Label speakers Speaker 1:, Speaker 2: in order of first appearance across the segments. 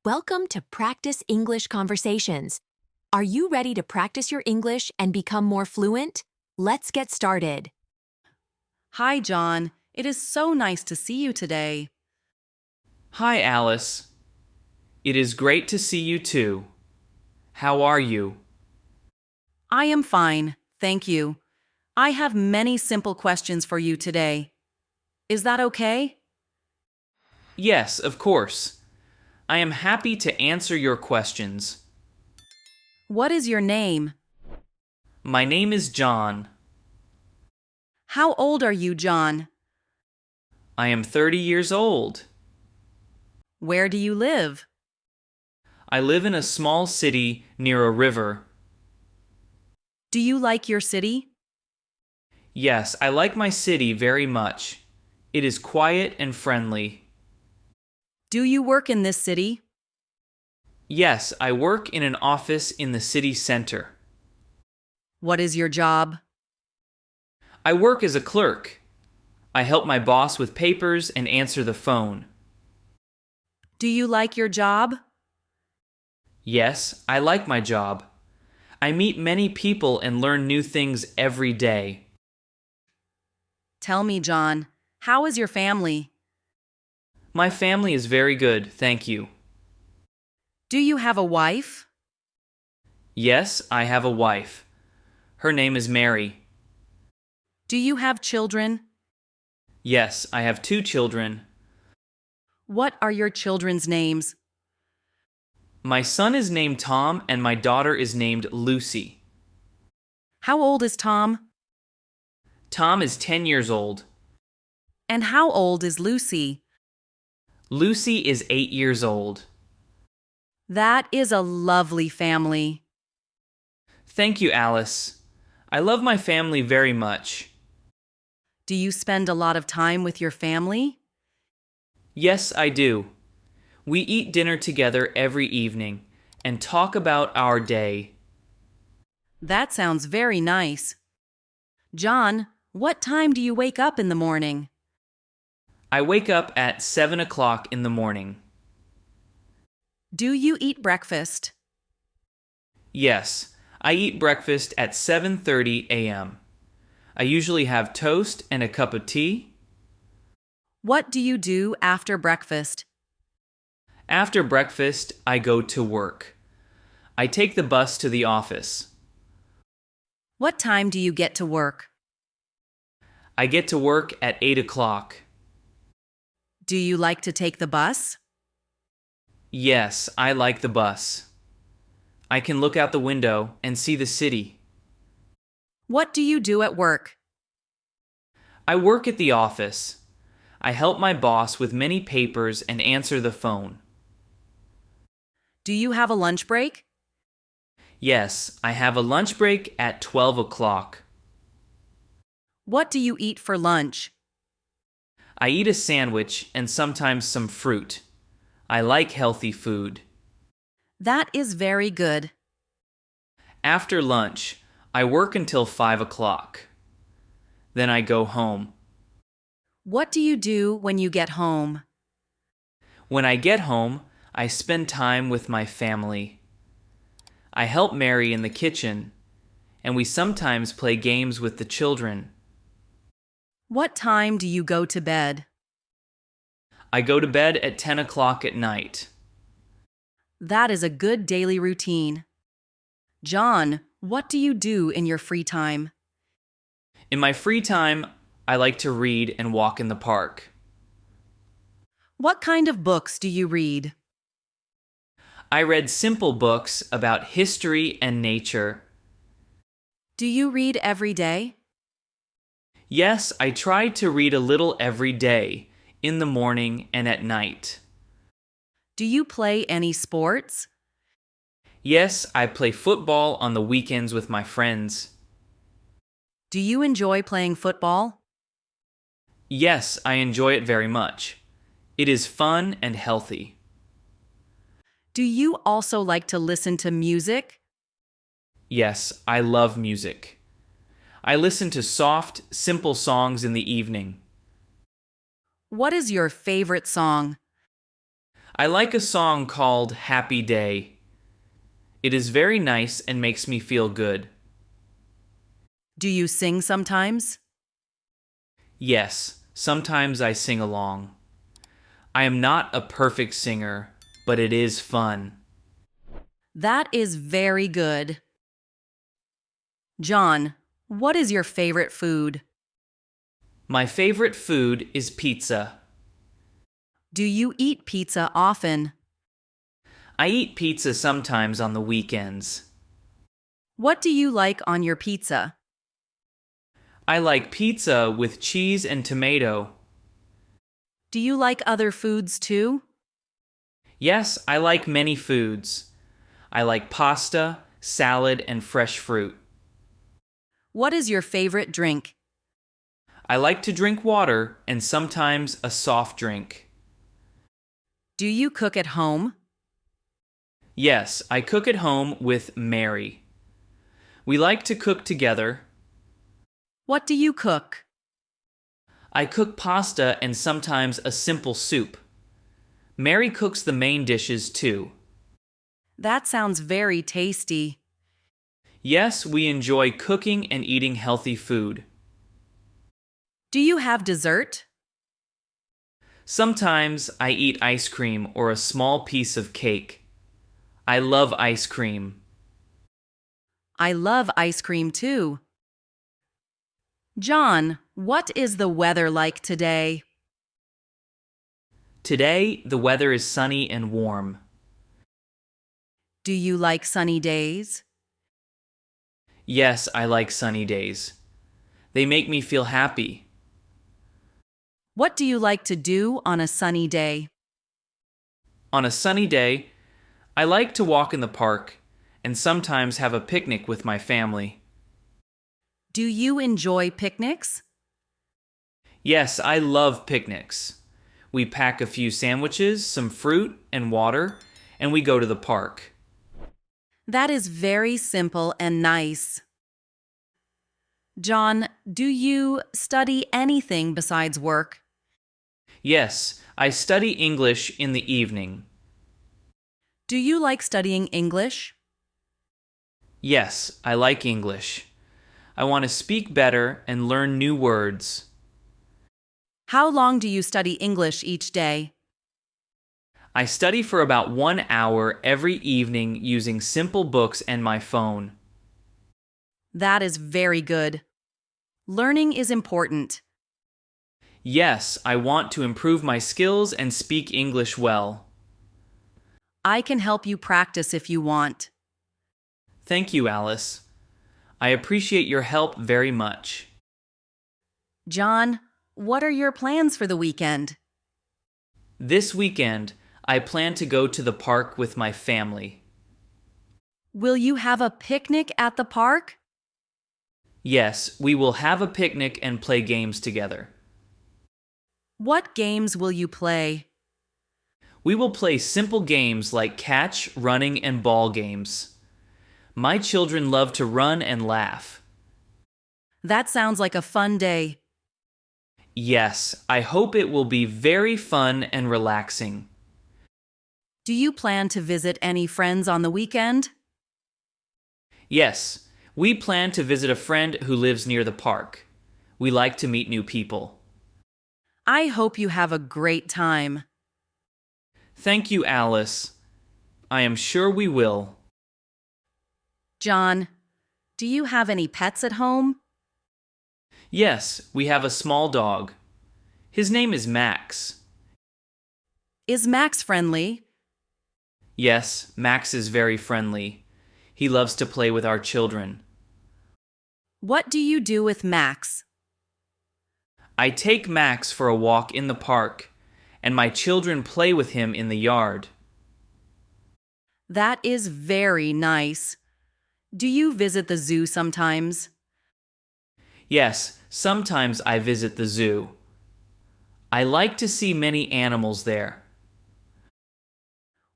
Speaker 1: Welcome to Practice English Conversations. Are you ready to practice your English and become more fluent? Let's get started.
Speaker 2: Hi, John. It is so nice to see you today.
Speaker 3: Hi, Alice. It is great to see you too. How are you?
Speaker 2: I am fine, thank you. I have many simple questions for you today. Is that okay?
Speaker 3: Yes, of course. I am happy to answer your questions.
Speaker 2: What is your name?
Speaker 3: My name is John.
Speaker 2: How old are you, John?
Speaker 3: I am 30 years old.
Speaker 2: Where do you live?
Speaker 3: I live in a small city near a river.
Speaker 2: Do you like your city?
Speaker 3: Yes, I like my city very much. It is quiet and friendly.
Speaker 2: Do you work in this city?
Speaker 3: Yes, I work in an office in the city center.
Speaker 2: What is your job?
Speaker 3: I work as a clerk. I help my boss with papers and answer the phone.
Speaker 2: Do you like your job?
Speaker 3: Yes, I like my job. I meet many people and learn new things every day.
Speaker 2: Tell me, John, how is your family?
Speaker 3: My family is very good, thank you.
Speaker 2: Do you have a wife?
Speaker 3: Yes, I have a wife. Her name is Mary.
Speaker 2: Do you have children?
Speaker 3: Yes, I have 2 children.
Speaker 2: What are your children's names?
Speaker 3: My son is named Tom and my daughter is named Lucy.
Speaker 2: How old is Tom?
Speaker 3: Tom is 10 years old.
Speaker 2: And how old is Lucy?
Speaker 3: Lucy is 8 years old.
Speaker 2: That is a lovely family.
Speaker 3: Thank you, Alice. I love my family very much.
Speaker 2: Do you spend a lot of time with your family?
Speaker 3: Yes, I do. We eat dinner together every evening and talk about our day.
Speaker 2: That sounds very nice. John, what time do you wake up in the morning?
Speaker 3: I wake up at 7 o'clock in the morning.
Speaker 2: Do you eat breakfast?
Speaker 3: Yes, I eat breakfast at 7:30 a.m. I usually have toast and a cup of tea.
Speaker 2: What do you do after breakfast?
Speaker 3: After breakfast, I go to work. I take the bus to the office.
Speaker 2: What time do you get to work?
Speaker 3: I get to work at 8 o'clock.
Speaker 2: Do you like to take the bus?
Speaker 3: Yes, I like the bus. I can look out the window and see the city.
Speaker 2: What do you do at work?
Speaker 3: I work at the office. I help my boss with many papers and answer the phone.
Speaker 2: Do you have a lunch break?
Speaker 3: Yes, I have a lunch break at 12 o'clock.
Speaker 2: What do you eat for lunch?
Speaker 3: I eat a sandwich and sometimes some fruit. I like healthy food.
Speaker 2: That is very good.
Speaker 3: After lunch, I work until 5 o'clock. Then I go home.
Speaker 2: What do you do when you get home?
Speaker 3: When I get home, I spend time with my family. I help Mary in the kitchen, and we sometimes play games with the children.
Speaker 2: What time do you go to bed?
Speaker 3: I go to bed at 10 o'clock at night.
Speaker 2: That is a good daily routine. John, what do you do in your free time?
Speaker 3: In my free time, I like to read and walk in the park.
Speaker 2: What kind of books do you read?
Speaker 3: I read simple books about history and nature.
Speaker 2: Do you read every day?
Speaker 3: Yes, I try to read a little every day, in the morning and at night.
Speaker 2: Do you play any sports?
Speaker 3: Yes, I play football on the weekends with my friends.
Speaker 2: Do you enjoy playing football?
Speaker 3: Yes, I enjoy it very much. It is fun and healthy.
Speaker 2: Do you also like to listen to music?
Speaker 3: Yes, I love music. I listen to soft, simple songs in the evening.
Speaker 2: What is your favorite song?
Speaker 3: I like a song called Happy Day. It is very nice and makes me feel good.
Speaker 2: Do you sing sometimes?
Speaker 3: Yes, sometimes I sing along. I am not a perfect singer, but it is fun.
Speaker 2: That is very good. John, what is your favorite food?
Speaker 3: My favorite food is pizza.
Speaker 2: Do you eat pizza often?
Speaker 3: I eat pizza sometimes on the weekends.
Speaker 2: What do you like on your pizza?
Speaker 3: I like pizza with cheese and tomato.
Speaker 2: Do you like other foods too?
Speaker 3: Yes, I like many foods. I like pasta, salad, and fresh fruit.
Speaker 2: What is your favorite drink?
Speaker 3: I like to drink water and sometimes a soft drink.
Speaker 2: Do you cook at home?
Speaker 3: Yes, I cook at home with Mary. We like to cook together.
Speaker 2: What do you cook?
Speaker 3: I cook pasta and sometimes a simple soup. Mary cooks the main dishes too.
Speaker 2: That sounds very tasty.
Speaker 3: Yes, we enjoy cooking and eating healthy food.
Speaker 2: Do you have dessert?
Speaker 3: Sometimes I eat ice cream or a small piece of cake. I love ice cream.
Speaker 2: I love ice cream too. John, what is the weather like today?
Speaker 3: Today, the weather is sunny and warm.
Speaker 2: Do you like sunny days?
Speaker 3: Yes, I like sunny days. They make me feel happy.
Speaker 2: What do you like to do on a sunny day?
Speaker 3: On a sunny day, I like to walk in the park and sometimes have a picnic with my family.
Speaker 2: Do you enjoy picnics?
Speaker 3: Yes, I love picnics. We pack a few sandwiches, some fruit, and water, and we go to the park.
Speaker 2: That is very simple and nice. John, do you study anything besides work?
Speaker 3: Yes, I study English in the evening.
Speaker 2: Do you like studying English?
Speaker 3: Yes, I like English. I want to speak better and learn new words.
Speaker 2: How long do you study English each day?
Speaker 3: I study for about 1 hour every evening using simple books and my phone.
Speaker 2: That is very good. Learning is important.
Speaker 3: Yes, I want to improve my skills and speak English well.
Speaker 2: I can help you practice if you want.
Speaker 3: Thank you, Alice. I appreciate your help very much.
Speaker 2: John, what are your plans for the weekend?
Speaker 3: This weekend, I plan to go to the park with my family.
Speaker 2: Will you have a picnic at the park?
Speaker 3: Yes, we will have a picnic and play games together.
Speaker 2: What games will you play?
Speaker 3: We will play simple games like catch, running, and ball games. My children love to run and laugh.
Speaker 2: That sounds like a fun day.
Speaker 3: Yes, I hope it will be very fun and relaxing.
Speaker 2: Do you plan to visit any friends on the weekend?
Speaker 3: Yes, we plan to visit a friend who lives near the park. We like to meet new people.
Speaker 2: I hope you have a great time.
Speaker 3: Thank you, Alice. I am sure we will.
Speaker 2: John, do you have any pets at home?
Speaker 3: Yes, we have a small dog. His name is Max.
Speaker 2: Is Max friendly?
Speaker 3: Yes, Max is very friendly. He loves to play with our children.
Speaker 2: What do you do with Max?
Speaker 3: I take Max for a walk in the park, and my children play with him in the yard.
Speaker 2: That is very nice. Do you visit the zoo sometimes?
Speaker 3: Yes, sometimes I visit the zoo. I like to see many animals there.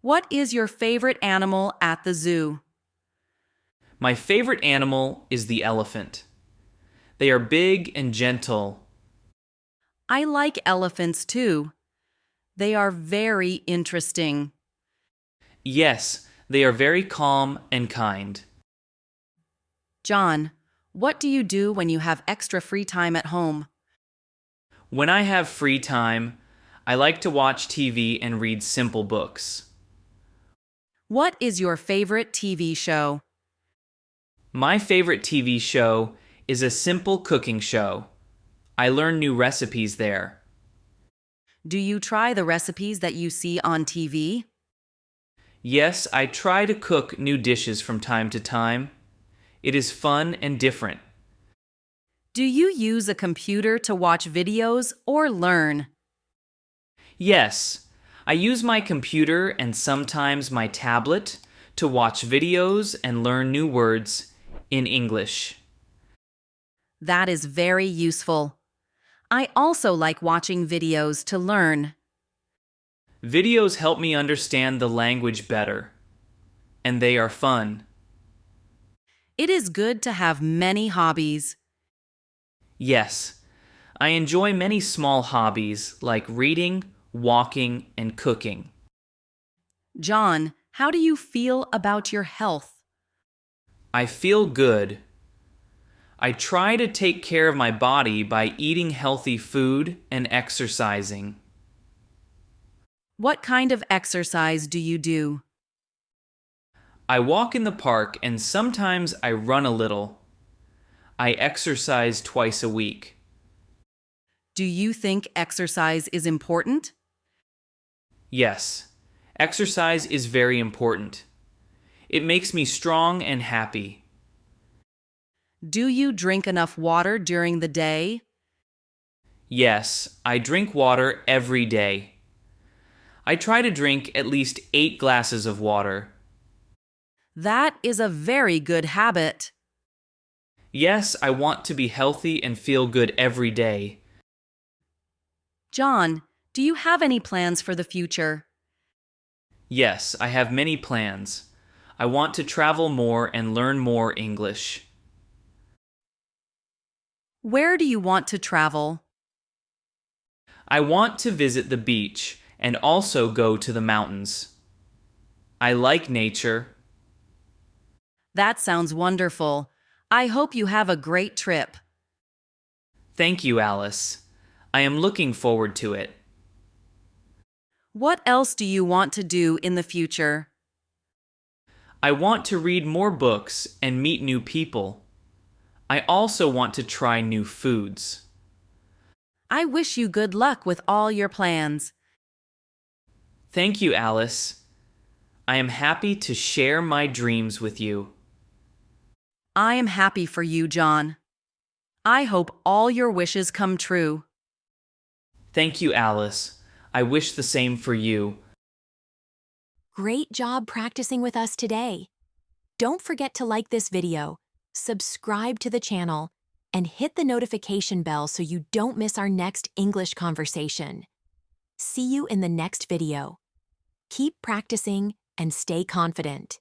Speaker 2: What is your favorite animal at the zoo?
Speaker 3: My favorite animal is the elephant. They are big and gentle.
Speaker 2: I like elephants too. They are very interesting.
Speaker 3: Yes, they are very calm and kind.
Speaker 2: John, what do you do when you have extra free time at home?
Speaker 3: When I have free time, I like to watch TV and read simple books.
Speaker 2: What is your favorite TV show?
Speaker 3: My favorite TV show is a simple cooking show. I learn new recipes there.
Speaker 2: Do you try the recipes that you see on TV?
Speaker 3: Yes, I try to cook new dishes from time to time. It is fun and different.
Speaker 2: Do you use a computer to watch videos or learn?
Speaker 3: Yes, I use my computer and sometimes my tablet to watch videos and learn new words in English.
Speaker 2: That is very useful. I also like watching videos to learn.
Speaker 3: Videos help me understand the language better, and they are fun.
Speaker 2: It is good to have many hobbies.
Speaker 3: Yes, I enjoy many small hobbies like reading, walking, and cooking.
Speaker 2: John, how do you feel about your health?
Speaker 3: I feel good. I try to take care of my body by eating healthy food and exercising.
Speaker 2: What kind of exercise do you do?
Speaker 3: I walk in the park and sometimes I run a little. I exercise twice a week.
Speaker 2: Do you think exercise is important?
Speaker 3: Yes, exercise is very important. It makes me strong and happy.
Speaker 2: Do you drink enough water during the day?
Speaker 3: Yes, I drink water every day. I try to drink at least 8 glasses of water.
Speaker 2: That is a very good habit.
Speaker 3: Yes, I want to be healthy and feel good every day.
Speaker 2: John, do you have any plans for the future?
Speaker 3: Yes, I have many plans. I want to travel more and learn more English.
Speaker 2: Where do you want to travel?
Speaker 3: I want to visit the beach and also go to the mountains. I like nature.
Speaker 2: That sounds wonderful. I hope you have a great trip.
Speaker 3: Thank you, Alice. I am looking forward to it.
Speaker 2: What else do you want to do in the future?
Speaker 3: I want to read more books and meet new people. I also want to try new foods.
Speaker 2: I wish you good luck with all your plans.
Speaker 3: Thank you, Alice. I am happy to share my dreams with you.
Speaker 2: I am happy for you, John. I hope all your wishes come true.
Speaker 3: Thank you, Alice. I wish the same for you.
Speaker 1: Great job practicing with us today. Don't forget to like this video, subscribe to the channel, and hit the notification bell so you don't miss our next English conversation. See you in the next video. Keep practicing and stay confident.